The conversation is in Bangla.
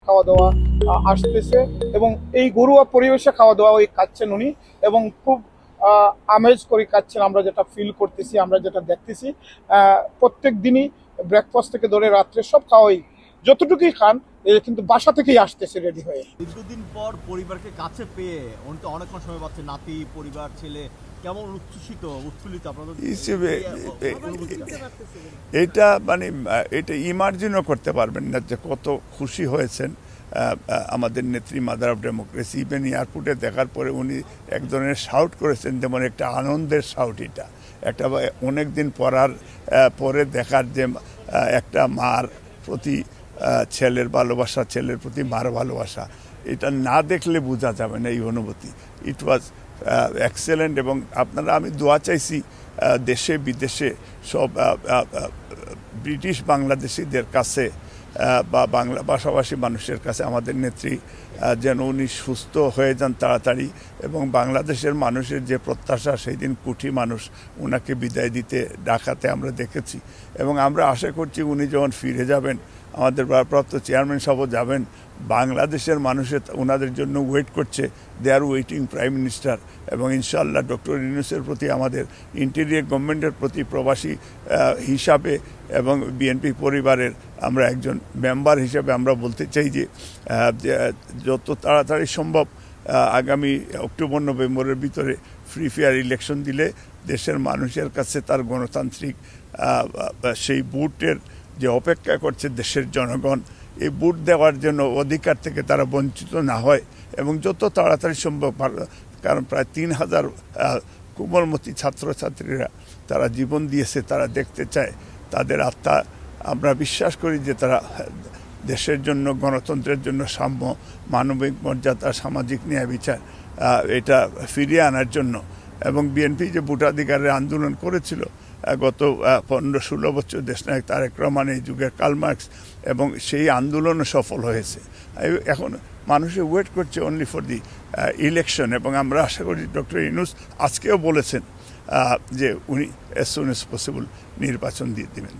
খাওয়া দাওয়া আসতেছে এবং এই ঘরোয়া পরিবেশে খাওয়া দাওয়া ওই খাচ্ছেন উনি এবং খুব আমেজ করে খাচ্ছেন। আমরা যেটা ফিল করতেছি, আমরা যেটা দেখতেছি, প্রত্যেক দিনই ব্রেকফাস্ট থেকে ধরে রাত্রে সব খাওয়াই যতটুকুই খান কিন্তু বাসা থেকেই আসতেছে রেডি হয়ে। দীর্ঘদিন পর পরিবারকে কাছে পেয়ে উনি তো অনেকক্ষণ সময় পাচ্ছে, নাতি, পরিবার, ছেলে, কেমন উৎফুল্লিত আপনাদের হিসেবে এটা মানে এটা ইমার্জিনও করতে পারবেন না যে কত খুশি হয়েছেন আমাদের নেত্রী মাদার অফ ডেমোক্রেসি। ইভেন এয়ারপোর্টে দেখার পরে উনি এক ধরনের শাউট করেছেন, যেমন একটা আনন্দের শাউট। এটা একটা অনেক দিন পরে দেখার যে একটা মার প্রতি ছেলের ভালোবাসা, ছেলের প্রতি মার ভালোবাসা, এটা না দেখলে বোঝা যাবে না এই অনুভূতি। ইট ওয়াজ এক্সেলেন্ট। এবং আমি দোয়া চাইছি দেশে বিদেশে সব ব্রিটিশ বাংলাদেশিদের কাছে বা বাংলা ভাষাভাষী মানুষের কাছে আমাদের নেত্রী যেন উনি সুস্থ হয়ে যান তাড়াতাড়ি। এবং বাংলাদেশের মানুষের যে প্রত্যাশা, সেই দিন কোটি মানুষ ওনাকে বিদায় দিতে ঢাকাতে আমরা দেখেছি। এবং আমরা আশা করছি উনি যখন ফিরে যাবেন, আমাদের ভারপ্রাপ্ত চেয়ারম্যান সাহেব যাবেন, বাংলাদেশের মানুষের ওনাদের জন্য ওয়েট করছে। দে আর ওয়েটিং প্রাইম মিনিস্টার। এবং ইনশাআল্লাহ ডক্টর ইউনূসের প্রতি, আমাদের ইন্টেরিয়র গভর্নমেন্টের প্রতি, প্রবাসী হিসাবে এবং বিএনপি পরিবারের আমরা একজন মেম্বার হিসাবে আমরা বলতে চাই যে যত তাড়াতাড়ি সম্ভব আগামী অক্টোবর নভেম্বরের ভিতরে ফ্রি ফেয়ার ইলেকশন দিলে দেশের মানুষের কাছে তার গণতান্ত্রিক সেই ভোটের যে অপেক্ষা করছে দেশের জনগণ, এই ভোট দেওয়ার জন্য অধিকার থেকে তারা বঞ্চিত না হয় এবং যত তাড়াতাড়ি সম্ভব। কারণ প্রায় 3000 কোমলমতি ছাত্রছাত্রীরা তারা জীবন দিয়েছে, তারা দেখতে চায় তাদের আত্মা। আমরা বিশ্বাস করি যে তারা দেশের জন্য, গণতন্ত্রের জন্য সাম্য, মানবিক মর্যাদা, সামাজিক ন্যায় বিচার এটা ফিরিয়ে আনার জন্য। এবং বিএনপি যে ভোটাধিকারের আন্দোলন করেছিল গত 15-16 বছর, দেশনায়ক তারেক রহমান, এই যুগের কার্ল মার্কস, এবং সেই আন্দোলনও সফল হয়েছে। এখন মানুষে ওয়েট করছে অনলি ফর দি ইলেকশন। এবং আমরা আশা করি ডক্টর ইউনূস আজকেও বলেছেন যে উনি অ্যাজ সুন অ্যাজ পসিবল নির্বাচন দিয়ে দেবেন।